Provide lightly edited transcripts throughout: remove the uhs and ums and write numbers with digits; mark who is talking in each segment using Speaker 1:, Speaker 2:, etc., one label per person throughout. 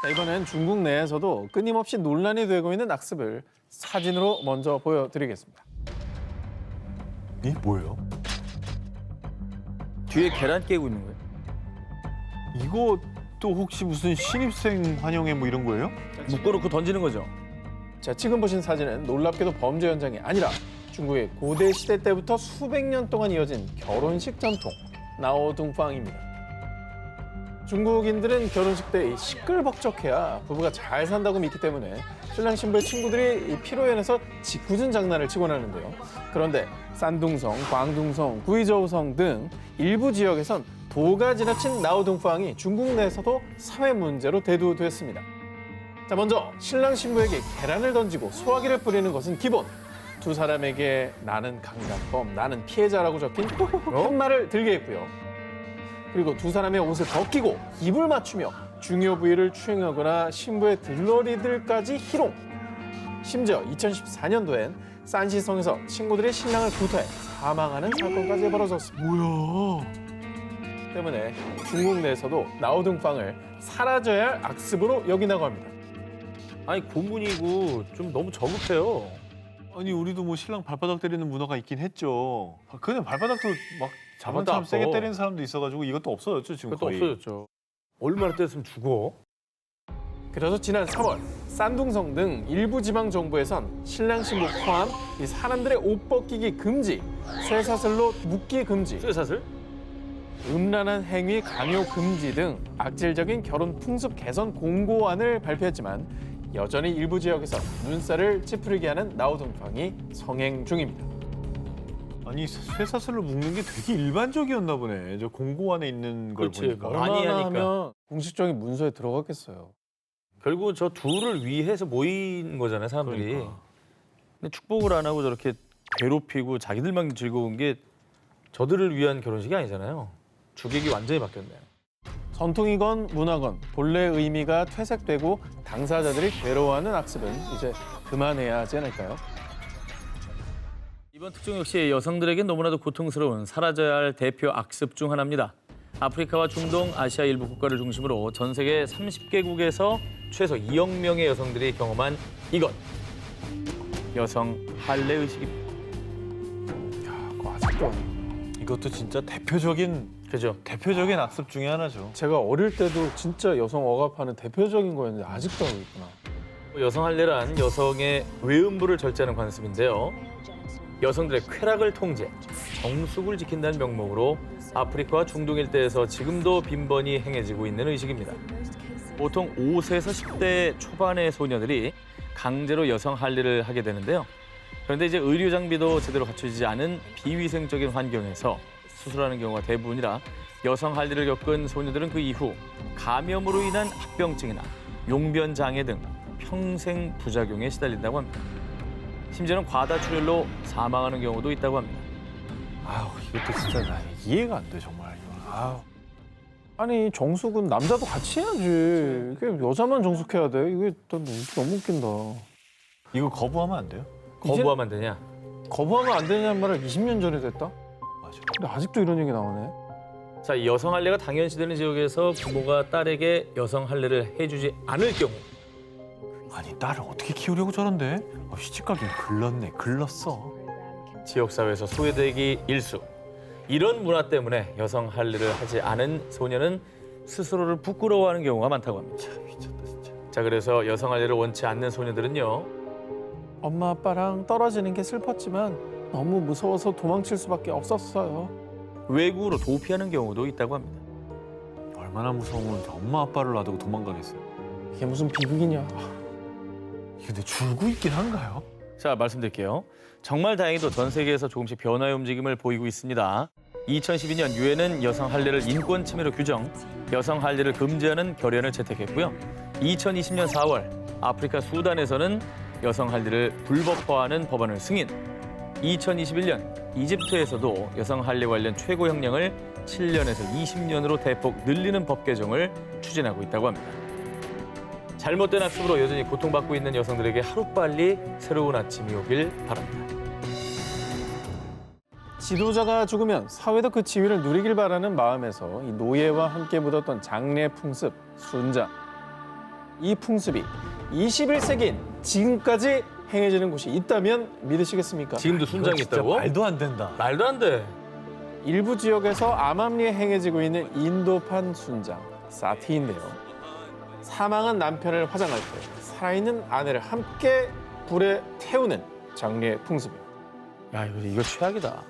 Speaker 1: 자, 이번엔 중국 내에서도 끊임없이 논란이 되고 있는 악습을 사진으로 먼저 보여드리겠습니다.
Speaker 2: 이 뭐예요?
Speaker 3: 뒤에 계란 깨고 있는 거예요.
Speaker 2: 이거 또 혹시 무슨 신입생 환영회 뭐 이런 거예요?
Speaker 3: 묶어놓고 던지는 거죠.
Speaker 1: 자, 지금 보신 사진은 놀랍게도 범죄 현장이 아니라 중국의 고대 시대 때부터 수백 년 동안 이어진 결혼식 전통, 나오둥팡입니다. 중국인들은 결혼식 때 시끌벅적해야 부부가 잘 산다고 믿기 때문에 신랑 신부의 친구들이 피로연에서 짓궂은 장난을 치곤 하는데요. 그런데 산둥성, 광둥성, 구이저우성 등 일부 지역에선 도가 지나친 나오둥팡이 중국 내에서도 사회 문제로 대두됐습니다. 자, 먼저 신랑 신부에게 계란을 던지고 소화기를 뿌리는 것은 기본. 두 사람에게 나는 강간범, 나는 피해자라고 적힌 팻말을 들게 했고요. 그리고 두 사람의 옷을 벗기고 입을 맞추며 중요 부위를 추행하거나 신부의 들러리들까지 희롱. 심지어 2014년도엔 산시성에서 친구들이 신랑을 구타해 사망하는 사건까지 벌어졌습니다.
Speaker 2: 뭐야?
Speaker 1: 때문에 중국 내에서도 나오둥팡을 사라져야 할 악습으로 여긴다고 합니다.
Speaker 3: 아니 고문이고 좀 너무 저급해요.
Speaker 2: 아니 우리도 뭐 신랑 발바닥 때리는 문화가 있긴 했죠. 그냥 발바닥도 막 자반처럼
Speaker 3: 아파.
Speaker 2: 세게 때리는 사람도 있어가지고 이것도 없어졌죠 지금
Speaker 3: 그것도
Speaker 2: 거의.
Speaker 3: 없어졌죠. 얼마나 때렸으면 죽어.
Speaker 1: 그래서 지난 3월 산둥성 등 일부 지방 정부에선 신랑 신부 포함 이 사람들의 옷 벗기기 금지, 쇠사슬로 묶기 금지,
Speaker 3: 쇠사슬?
Speaker 1: 음란한 행위 강요 금지 등 악질적인 결혼 풍습 개선 공고안을 발표했지만 여전히 일부 지역에서 눈살을 찌푸리게 하는 나오둥팡이 성행 중입니다.
Speaker 2: 아니 쇠사슬로 묶는 게 되게 일반적이었나 보네. 저 공고안에 있는 걸
Speaker 3: 그치,
Speaker 2: 보니까.
Speaker 3: 많이
Speaker 1: 얼마나
Speaker 3: 하니까.
Speaker 1: 하면 공식적인 문서에 들어갔겠어요.
Speaker 3: 결국 저 둘을 위해서 모인 거잖아요, 사람들이.
Speaker 2: 그러니까.
Speaker 3: 근데 축복을 안 하고 저렇게 괴롭히고 자기들만 즐거운 게 저들을 위한 결혼식이 아니잖아요. 주객이 완전히 바뀌었네요.
Speaker 1: 전통이건 문화건 본래 의미가 퇴색되고 당사자들이 괴로워하는 악습은 이제 그만해야 하지 않을까요?
Speaker 3: 이번 특종 역시 여성들에겐 너무나도 고통스러운 사라져야 할 대표 악습 중 하나입니다. 아프리카와 중동, 아시아 일부 국가를 중심으로 전 세계 30개국에서 최소 2억 명의 여성들이 경험한 이것. 여성 할례 의식입니다.
Speaker 1: 그거 아직도
Speaker 2: 이것도 진짜 대표적인
Speaker 3: 그죠?
Speaker 2: 악습 중에 하나죠.
Speaker 1: 제가 어릴 때도 진짜 여성 억압하는 대표적인 거였는데 아직도 하고 있구나.
Speaker 3: 여성 할례란 여성의 외음부를 절제하는 관습인데요. 여성들의 쾌락을 통제, 정숙을 지킨다는 명목으로 아프리카와 중동 일대에서 지금도 빈번히 행해지고 있는 의식입니다. 보통 5세에서 10대 초반의 소녀들이 강제로 여성 할례를 하게 되는데요. 그런데 이제 의료 장비도 제대로 갖춰지지 않은 비위생적인 환경에서 수술하는 경우가 대부분이라 여성 할례를 겪은 소녀들은 그 이후 감염으로 인한 합병증이나 용변 장애 등 평생 부작용에 시달린다고 합니다. 심지어는 과다출혈로 사망하는 경우도 있다고 합니다.
Speaker 2: 아우 이것도 진짜 나 이해가 안 돼 정말. 이거. 아우.
Speaker 1: 아니 정숙은 남자도 같이 해야지. 그게 여자만 정숙해야 돼. 이게 너무 웃긴다.
Speaker 2: 이거 거부하면 안 돼요?
Speaker 3: 거부하면 안 되냐?
Speaker 1: 거부하면 안 되냐는 말을 20년 전에 됐다?
Speaker 2: 맞아.
Speaker 1: 근데 아직도 이런 얘기 나오네.
Speaker 3: 자, 이 여성 할례가 당연시되는 지역에서 부모가 딸에게 여성 할례를 해주지 않을 경우
Speaker 2: 아니 딸을 어떻게 키우려고 저런데? 시집가긴 글렀네, 글렀어.
Speaker 3: 지역사회에서 소외되기 일수. 이런 문화 때문에 여성 할례를 하지 않은 소녀는 스스로를 부끄러워하는 경우가 많다고 합니다.
Speaker 2: 미쳤다 진짜.
Speaker 3: 자, 그래서 여성 할례를 원치 않는 소녀들은요.
Speaker 1: 엄마 아빠랑 떨어지는 게 슬펐지만 너무 무서워서 도망칠 수밖에 없었어요.
Speaker 3: 외국으로 도피하는 경우도 있다고 합니다.
Speaker 2: 얼마나 무서우면 엄마 아빠를 놔두고 도망가겠어요.
Speaker 1: 이게 무슨 비극이냐.
Speaker 2: 이게 근데 줄고 있긴 한가요?
Speaker 3: 자, 말씀드릴게요. 정말 다행히도 전 세계에서 조금씩 변화의 움직임을 보이고 있습니다. 2012년 유엔은 여성 할례를 인권 침해로 규정, 여성 할례를 금지하는 결의안을 채택했고요. 2020년 4월 아프리카 수단에서는 여성 할례를 불법화하는 법안을 승인. 2021년 이집트에서도 여성 할례 관련 최고 형량을 7년에서 20년으로 대폭 늘리는 법 개정을 추진하고 있다고 합니다. 잘못된 학습으로 여전히 고통받고 있는 여성들에게 하루빨리 새로운 아침이 오길 바랍니다.
Speaker 1: 지도자가 죽으면 사회도 그 지위를 누리길 바라는 마음에서 이 노예와 함께 묻었던 장례 풍습, 순자. 이 풍습이 21세기인 지금까지 행해지는 곳이 있다면 믿으시겠습니까?
Speaker 3: 지금도 순장이
Speaker 2: 진짜
Speaker 3: 있다고?
Speaker 2: 말도 안 된다.
Speaker 3: 말도 안 돼.
Speaker 1: 일부 지역에서 암암리에 행해지고 있는 인도판 순장, 사티인데요. 사망한 남편을 화장할 때 살아있는 아내를 함께 불에 태우는 장례 풍습이에요.
Speaker 3: 야, 이거 최악이다.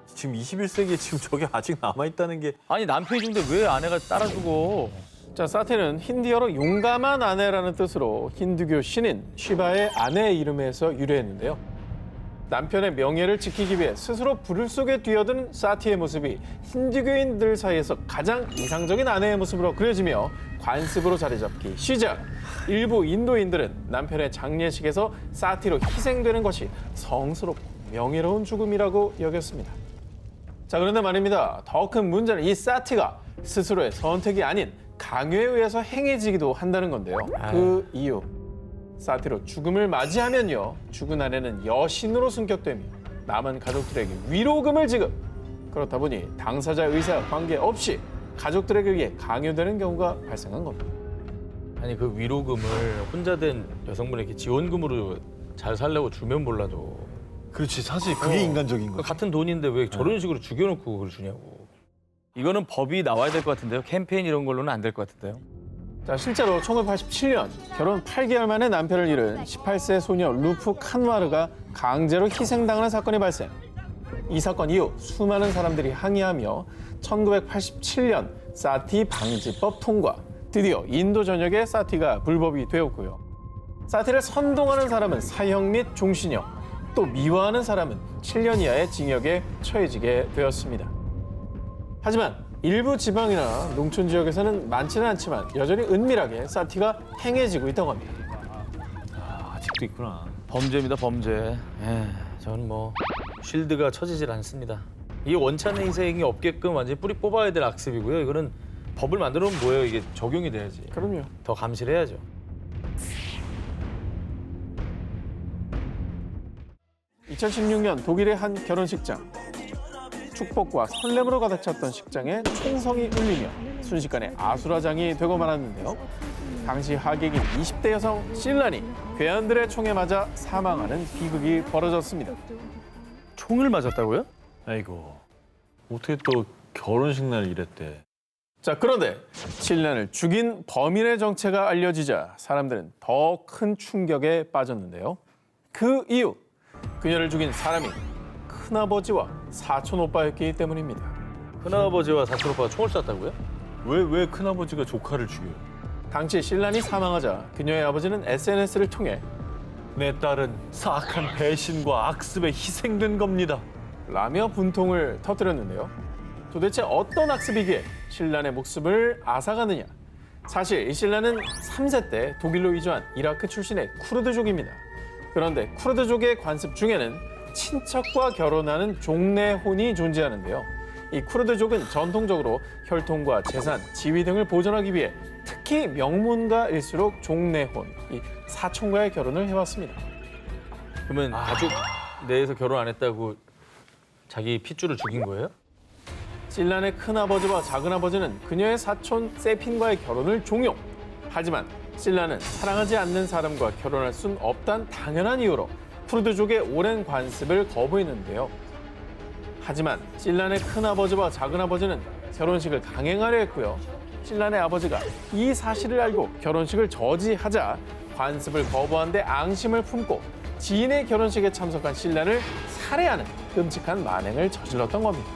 Speaker 2: 지금 21세기에 지금 저게 아직 남아있다는 게
Speaker 3: 아니, 남편이 죽는데 왜 아내가 따라 죽어?
Speaker 1: 자, 사티는 힌디어로 용감한 아내라는 뜻으로 힌두교 신인 쉬바의 아내의 이름에서 유래했는데요. 남편의 명예를 지키기 위해 스스로 불을 속에 뛰어든 사티의 모습이 힌두교인들 사이에서 가장 이상적인 아내의 모습으로 그려지며 관습으로 자리 잡기 시작. 일부 인도인들은 남편의 장례식에서 사티로 희생되는 것이 성스럽고 명예로운 죽음이라고 여겼습니다. 자, 그런데 말입니다. 더 큰 문제는 이 사티가 스스로의 선택이 아닌 강요에 의해서 행해지기도 한다는 건데요. 그 이유. 사티로 죽음을 맞이하면요. 죽은 아내는 여신으로 승격되며 남은 가족들에게 위로금을 지급. 그렇다 보니 당사자 의사와 관계없이 가족들에게 의해 강요되는 경우가 발생한 겁니다.
Speaker 3: 아니, 그 위로금을 혼자 된 여성분에게 지원금으로 잘 살려고 주면 몰라도
Speaker 2: 그렇지 사실 그게 인간적인
Speaker 3: 그
Speaker 2: 거지.
Speaker 3: 같은 돈인데 왜 저런 식으로 죽여놓고 그걸 주냐고. 이거는 법이 나와야 될 것 같은데요. 캠페인 이런 걸로는 안 될 것 같은데요.
Speaker 1: 자, 실제로 1987년 결혼 8개월 만에 남편을 잃은 18세 소녀 루프 칸와르가 강제로 희생당하는 사건이 발생. 이 사건 이후 수많은 사람들이 항의하며 1987년 사티 방지법 통과. 드디어 인도 전역에 사티가 불법이 되었고요. 사티를 선동하는 사람은 사형 및 종신형, 또 미화하는 사람은 7년 이하의 징역에 처해지게 되었습니다. 하지만 일부 지방이나 농촌 지역에서는 많지는 않지만 여전히 은밀하게 사티가 행해지고 있다고 합니다.
Speaker 2: 아직도 있구나.
Speaker 3: 범죄입니다, 범죄. 저는 뭐 쉴드가 쳐지질 않습니다. 이게 원천의 희생이 없게끔 완전히 뿌리 뽑아야 될 악습이고요. 이거는 법을 만들어 놓으면 뭐예요? 이게 적용이 돼야지.
Speaker 1: 그럼요.
Speaker 3: 더 감시를 해야죠.
Speaker 1: 2016년 독일의 한 결혼식장. 축복과 설렘으로 가득 찼던 식장에 총성이 울리며 순식간에 아수라장이 되고 말았는데요. 당시 하객인 20대 여성 실란이 괴한들의 총에 맞아 사망하는 비극이 벌어졌습니다.
Speaker 3: 총을 맞았다고요?
Speaker 2: 아이고 어떻게 또 결혼식 날 이랬대.
Speaker 1: 자, 그런데 실란을 죽인 범인의 정체가 알려지자 사람들은 더 큰 충격에 빠졌는데요. 그 이유, 그녀를 죽인 사람이 큰아버지와 사촌 오빠였기 때문입니다.
Speaker 3: 큰아버지와 사촌 오빠가 총을 쐈다고요?
Speaker 2: 왜 큰아버지가 조카를 죽여요?
Speaker 1: 당시 신란이 사망하자 그녀의 아버지는 SNS를 통해
Speaker 2: 내 딸은 사악한 배신과 악습에 희생된 겁니다.
Speaker 1: 라며 분통을 터뜨렸는데요. 도대체 어떤 악습이기에 신란의 목숨을 앗아가느냐? 사실 이 신란은 3세 때 독일로 이주한 이라크 출신의 쿠르드족입니다. 그런데 쿠르드족의 관습 중에는 친척과 결혼하는 종례혼이 존재하는데요. 이 쿠르드족은 전통적으로 혈통과 재산, 지위 등을 보존하기 위해 특히 명문가일수록 종례혼, 이 사촌과의 결혼을 해왔습니다.
Speaker 3: 그러면 가족 내에서 결혼 안 했다고 자기 핏줄을 죽인 거예요?
Speaker 1: 실란의 큰아버지와 작은아버지는 그녀의 사촌 세핀과의 결혼을 종용. 하지만 실란은 사랑하지 않는 사람과 결혼할 순 없단 당연한 이유로 쿠르드족의 오랜 관습을 거부했는데요. 하지만 실란의 큰아버지와 작은아버지는 결혼식을 강행하려 했고요. 실란의 아버지가 이 사실을 알고 결혼식을 저지하자 관습을 거부한 데 앙심을 품고 지인의 결혼식에 참석한 실란을 살해하는 끔찍한 만행을 저질렀던 겁니다.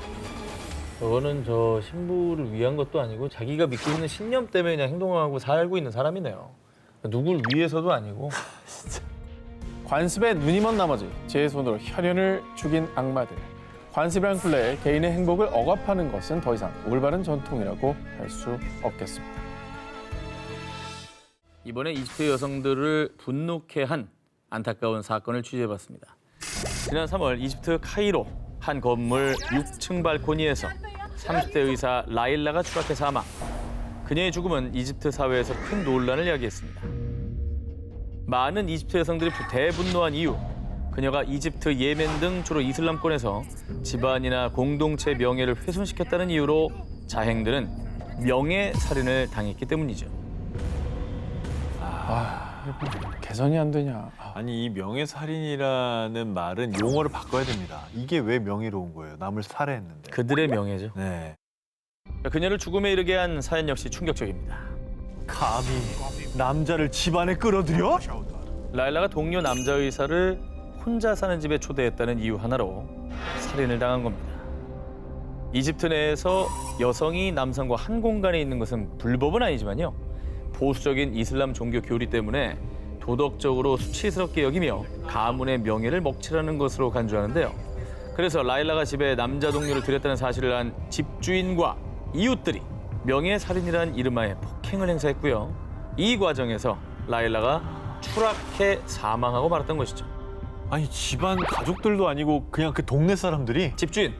Speaker 3: 저거는 저 신부를 위한 것도 아니고 자기가 믿고 있는 신념 때문에 그냥 행동하고 살고 있는 사람이네요. 누굴 위해서도 아니고.
Speaker 1: 관습에 눈이 먼 나머지 제 손으로 혈연을 죽인 악마들. 관습이란 굴레에 개인의 행복을 억압하는 것은 더 이상 올바른 전통이라고 할 수 없겠습니다.
Speaker 3: 이번에 이집트 여성들을 분노케 한 안타까운 사건을 취재해봤습니다. 지난 3월 이집트 카이로 한 건물 6층 발코니에서 30대 의사 라일라가 추락해 사망. 그녀의 죽음은 이집트 사회에서 큰 논란을 야기했습니다. 많은 이집트 여성들이 대분노한 이유, 그녀가 이집트, 예멘 등 주로 이슬람권에서 집안이나 공동체 명예를 훼손시켰다는 이유로 자행들은 명예살인을 당했기 때문이죠.
Speaker 1: 개선이 안 되냐.
Speaker 2: 아니 이 명예살인이라는 말은 용어를 바꿔야 됩니다. 이게 왜 명예로운 거예요? 남을 살해했는데.
Speaker 3: 그들의 명예죠.
Speaker 2: 네.
Speaker 3: 그녀를 죽음에 이르게 한 사연 역시 충격적입니다.
Speaker 2: 감히 남자를 집안에 끌어들여?
Speaker 3: 라일라가 동료 남자 의사를 혼자 사는 집에 초대했다는 이유 하나로 살인을 당한 겁니다. 이집트 내에서 여성이 남성과 한 공간에 있는 것은 불법은 아니지만요. 보수적인 이슬람 종교 교리 때문에 도덕적으로 수치스럽게 여기며 가문의 명예를 먹칠하는 것으로 간주하는데요. 그래서 라일라가 집에 남자 동료를 들였다는 사실을 안 집주인과 이웃들이 명예살인이라는 이름하에 폭행을 행사했고요. 이 과정에서 라일라가 추락해 사망하고 말았던 것이죠.
Speaker 2: 아니 집안 가족들도 아니고 그냥 그 동네 사람들이
Speaker 3: 집주인.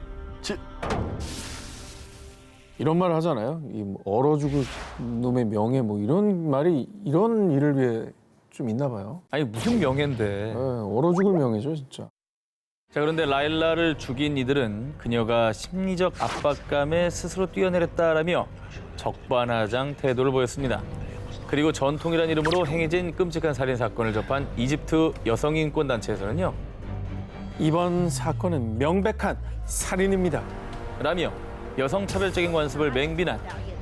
Speaker 1: 이런 말을 하잖아요. 이뭐 얼어 죽을 놈의 명예 뭐 이런 말이 이런 일을 위해 좀 있나 봐요.
Speaker 3: 아니 무슨 명예인데.
Speaker 1: 네, 얼어 죽을 명예죠, 진짜.
Speaker 3: 자, 그런데 라일라를 죽인 이들은 그녀가 심리적 압박감에 스스로 뛰어내렸다라며 적반하장 태도를 보였습니다. 그리고 전통이란 이름으로 행해진 끔찍한 살인 사건을 접한 이집트 여성인권단체에서는요.
Speaker 1: 이번 사건은 명백한 살인입니다.
Speaker 3: 라며 여성차별적인 관습을 맹비난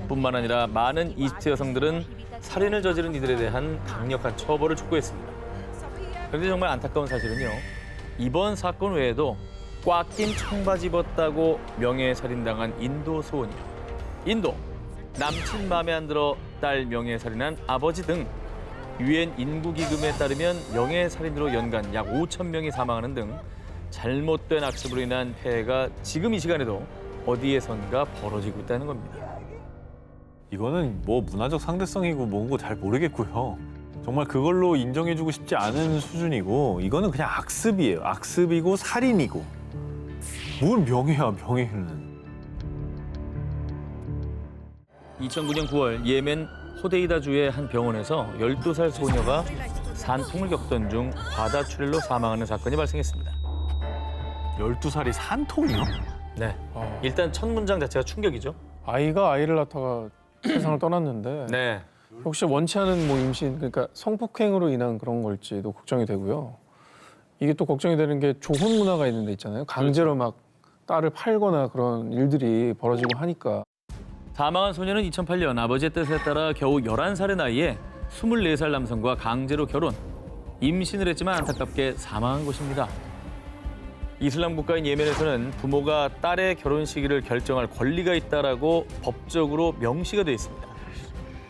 Speaker 3: 뿐만 아니라 많은 이집트 여성들은 살인을 저지른 이들에 대한 강력한 처벌을 촉구했습니다. 그런데 정말 안타까운 사실은요. 이번 사건 외에도 꽉 낀 청바지 입었다고 명예살인당한 인도 소원이요. 인도, 남친 마음에 안 들어 딸 명예살인한 아버지 등 유엔 인구기금에 따르면 명예살인으로 연간 약 5천 명이 사망하는 등 잘못된 악습으로 인한 폐해가 지금 이 시간에도 어디에선가 벌어지고 있다는 겁니다.
Speaker 2: 이거는 뭐 문화적 상대성이고 뭔고 잘 모르겠고요. 정말 그걸로 인정해주고 싶지 않은 수준이고 이거는 그냥 악습이에요. 악습이고 살인이고. 뭘 명예야 명예는.
Speaker 3: 2009년 9월 예멘 호데이다주의 한 병원에서 12살 소녀가 산통을 겪던 중 과다출혈로 사망하는 사건이 발생했습니다.
Speaker 2: 12살이 산통이요?
Speaker 3: 네. 일단 첫 문장 자체가 충격이죠.
Speaker 1: 아이가 아이를 낳다가 세상을 떠났는데
Speaker 3: 네.
Speaker 1: 혹시 원치 않은 뭐 임신, 그러니까 성폭행으로 인한 그런 걸지도 걱정이 되고요. 이게 또 걱정이 되는 게 조혼 문화가 있는 데 있잖아요. 강제로 막 딸을 팔거나 그런 일들이 벌어지고 하니까.
Speaker 3: 사망한 소녀는 2008년 아버지의 뜻에 따라 겨우 11살의 나이에 24살 남성과 강제로 결혼, 임신을 했지만 안타깝게 사망한 것입니다. 이슬람 국가인 예멘에서는 부모가 딸의 결혼 시기를 결정할 권리가 있다라고 법적으로 명시가 되어 있습니다.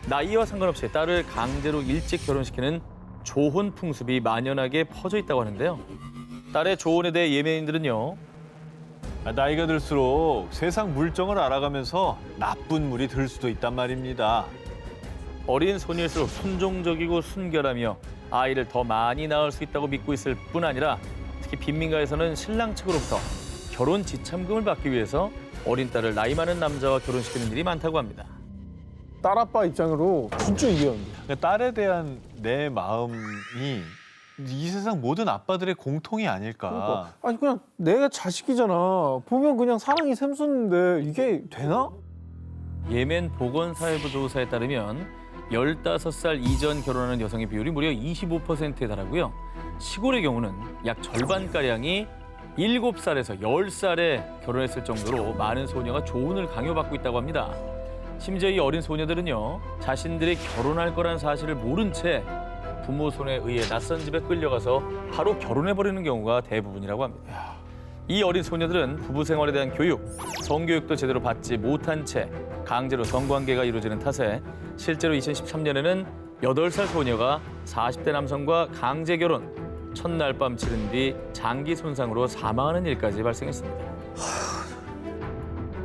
Speaker 3: 나이와 상관없이 딸을 강제로 일찍 결혼시키는 조혼 풍습이 만연하게 퍼져 있다고 하는데요. 딸의 조혼에 대해 예멘인들은요.
Speaker 2: 나이가 들수록 세상 물정을 알아가면서 나쁜 물이 들 수도 있단 말입니다.
Speaker 3: 어린 소녀일수록 순종적이고 순결하며 아이를 더 많이 낳을 수 있다고 믿고 있을 뿐 아니라 특히 빈민가에서는 신랑 측으로부터 결혼 지참금을 받기 위해서 어린 딸을 나이 많은 남자와 결혼시키는 일이 많다고 합니다.
Speaker 1: 딸아빠 입장으로 진짜 이해합니다.
Speaker 2: 그러니까 딸에 대한 내 마음이 이 세상 모든 아빠들의 공통이 아닐까.
Speaker 1: 그러니까. 아니 그냥 내 자식이잖아. 보면 그냥 사랑이 샘솟는데 이게 되나?
Speaker 3: 예멘 보건사회부 조사에 따르면 15살 이전 결혼하는 여성의 비율이 무려 25%에 달하고요. 시골의 경우는 약 절반가량이 7살에서 10살에 결혼했을 정도로 많은 소녀가 조혼을 강요받고 있다고 합니다. 심지어 이 어린 소녀들은요. 자신들이 결혼할 거란 사실을 모른 채 부모 손에 의해 낯선 집에 끌려가서 바로 결혼해버리는 경우가 대부분이라고 합니다. 이 어린 소녀들은 부부 생활에 대한 교육, 성교육도 제대로 받지 못한 채 강제로 성관계가 이루어지는 탓에 실제로 2013년에는 8살 소녀가 40대 남성과 강제 결혼, 첫날 밤 치른 뒤 장기 손상으로 사망하는 일까지 발생했습니다.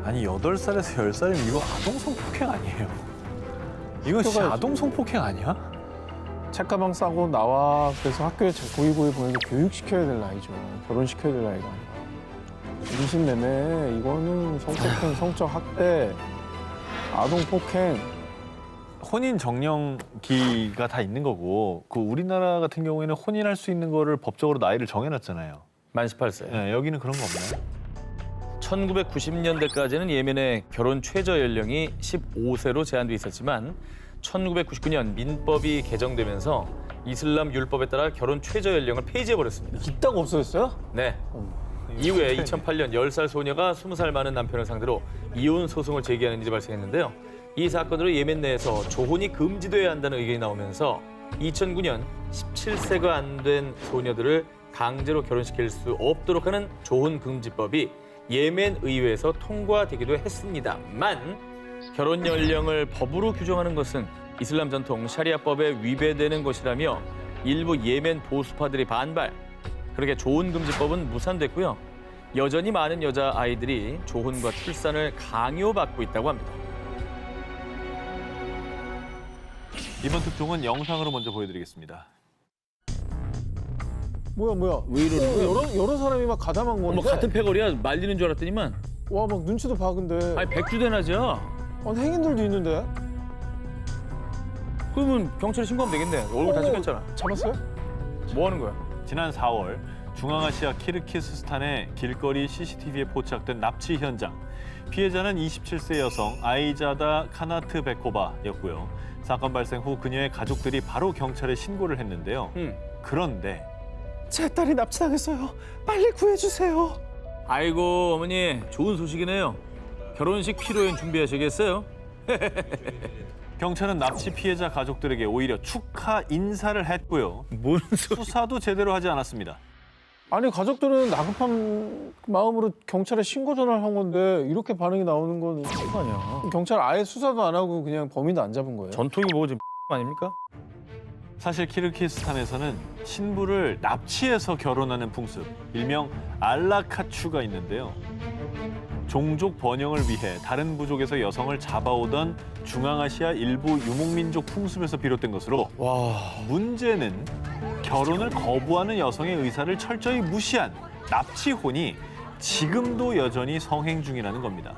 Speaker 2: 아니 8살에서 10살이면 이거 아동 성폭행 아니에요? 이거 진짜 아동 성폭행 아니야?
Speaker 1: 책가방 싸고 나와. 그래서 학교에 고이고이 보내서 교육시켜야 될 나이죠. 결혼시켜야 될 나이가 아니라. 임신매매 이거는 성폭행, 성적 학대, 아동 폭행.
Speaker 2: 혼인 정령기가 다 있는 거고 그 우리나라 같은 경우에는 혼인할 수 있는 거를 법적으로 나이를 정해놨잖아요.
Speaker 3: 만 18세.
Speaker 2: 네, 여기는 그런 거 없나요?
Speaker 3: 1990년대까지는 예멘의 결혼 최저 연령이 15세로 제한돼 있었지만 1999년 민법이 개정되면서 이슬람 율법에 따라 결혼 최저 연령을 폐지해버렸습니다.
Speaker 1: 있다고 없어졌어요?
Speaker 3: 네. 이후에 2008년 10살 소녀가 20살 많은 남편을 상대로 이혼 소송을 제기하는 일이 발생했는데요. 이 사건으로 예멘 내에서 조혼이 금지돼야 한다는 의견이 나오면서 2009년 17세가 안 된 소녀들을 강제로 결혼시킬 수 없도록 하는 조혼 금지법이 예멘 의회에서 통과되기도 했습니다만 결혼 연령을 법으로 규정하는 것은 이슬람 전통 샤리아법에 위배되는 것이라며 일부 예멘 보수파들이 반발. 그렇게 조혼 금지법은 무산됐고요. 여전히 많은 여자아이들이 조혼과 출산을 강요받고 있다고 합니다.
Speaker 2: 이번 특종은 영상으로 먼저 보여드리겠습니다.
Speaker 1: 뭐야?
Speaker 3: 왜 이러는 거야?
Speaker 1: 여러 사람이 막 가담한 건데.
Speaker 3: 뭐 같은 패거리야 말리는 줄 알았더니만
Speaker 1: 와, 막 눈치도 봐 근데.
Speaker 3: 아니 백주대낮이야.
Speaker 1: 아니, 행인들도 있는데.
Speaker 3: 그러면 경찰에 신고하면 되겠네. 얼굴 다 찍혔잖아.
Speaker 1: 잡았어요?
Speaker 3: 뭐 하는 거야?
Speaker 2: 지난 4월 중앙아시아 키르기스스탄의 길거리 CCTV에 포착된 납치 현장. 피해자는 27세 여성 아이자다 카나트베코바였고요. 사건 발생 후 그녀의 가족들이 바로 경찰에 신고를 했는데요. 그런데
Speaker 1: 제 딸이 납치당했어요. 빨리 구해주세요.
Speaker 3: 아이고 어머니 좋은 소식이네요. 결혼식披露宴 준비하시겠어요?
Speaker 2: 경찰은 납치 피해자 가족들에게 오히려 축하 인사를 했고요.
Speaker 3: 뭔 소리?
Speaker 2: 수사도 제대로 하지 않았습니다.
Speaker 1: 아니, 가족들은 나급한 마음으로 경찰에 신고 전화를 한 건데 이렇게 반응이 나오는 건
Speaker 3: 아니야.
Speaker 1: 경찰 아예 수사도 안 하고 그냥 범인도 안 잡은 거예요.
Speaker 3: 전통이 뭐고 지금 아닙니까?
Speaker 2: 사실 키르기스탄에서는 신부를 납치해서 결혼하는 풍습, 일명 알라카추가 있는데요. 종족 번영을 위해 다른 부족에서 여성을 잡아오던 중앙아시아 일부 유목민족 풍습에서 비롯된 것으로
Speaker 3: 와.
Speaker 2: 문제는 결혼을 거부하는 여성의 의사를 철저히 무시한 납치혼이 지금도 여전히 성행 중이라는 겁니다.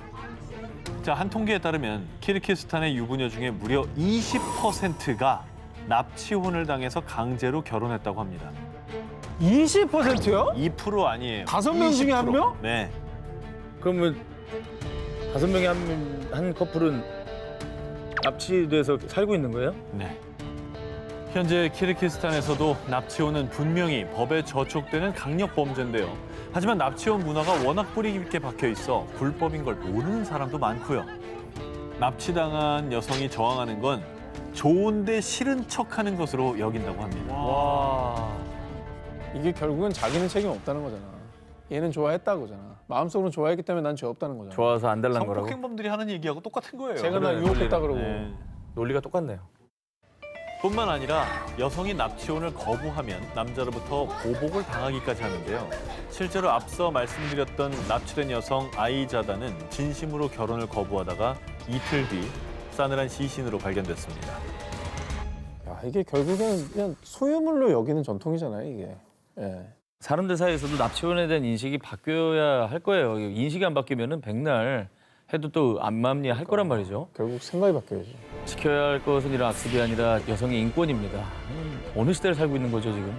Speaker 2: 자, 한 통계에 따르면 키르기스탄의 유부녀 중에 무려 20%가 납치혼을 당해서 강제로 결혼했다고 합니다.
Speaker 1: 20%요?
Speaker 2: 2% 아니에요.
Speaker 1: 5명 중에 1 명?
Speaker 2: 네.
Speaker 3: 그러면 5명의 한 커플은 납치돼서 살고 있는 거예요?
Speaker 2: 네. 현재 키르기스탄에서도 납치혼은 분명히 법에 저촉되는 강력 범죄인데요. 하지만 납치혼 문화가 워낙 뿌리 깊게 박혀 있어 불법인 걸 모르는 사람도 많고요. 납치당한 여성이 저항하는 건 좋은데 싫은 척하는 것으로 여긴다고 합니다.
Speaker 3: 와.
Speaker 1: 이게 결국은 자기는 책임 없다는 거잖아. 얘는 좋아했다고잖아. 마음속으로 좋아했기 때문에 난 죄 없다는 거잖아.
Speaker 3: 좋아서 안 달란 거라고?
Speaker 2: 성폭행범들이 하는 얘기하고 똑같은 거예요.
Speaker 1: 제가 날
Speaker 3: 그래,
Speaker 1: 유혹했다
Speaker 3: 논리는.
Speaker 1: 그러고.
Speaker 2: 네.
Speaker 3: 논리가 똑같네요.
Speaker 2: 뿐만 아니라 여성이 납치혼을 거부하면 남자로부터 보복을 당하기까지 하는데요. 실제로 앞서 말씀드렸던 납치된 여성 아이자다는 진심으로 결혼을 거부하다가 이틀 뒤 싸늘한 시신으로 발견됐습니다.
Speaker 1: 야, 이게 결국엔 그냥 소유물로 여기는 전통이잖아요, 이게. 예.
Speaker 3: 사람들 사이에서도 납치혼에 대한 인식이 바뀌어야 할 거예요. 인식이 안 바뀌면은 백날 해도 또 안맘니 할 거란 말이죠.
Speaker 1: 결국 생각이 바뀌어야지.
Speaker 3: 지켜야 할 것은 이런 악습이 아니라 여성의 인권입니다. 어느 시대를 살고 있는 거죠, 지금?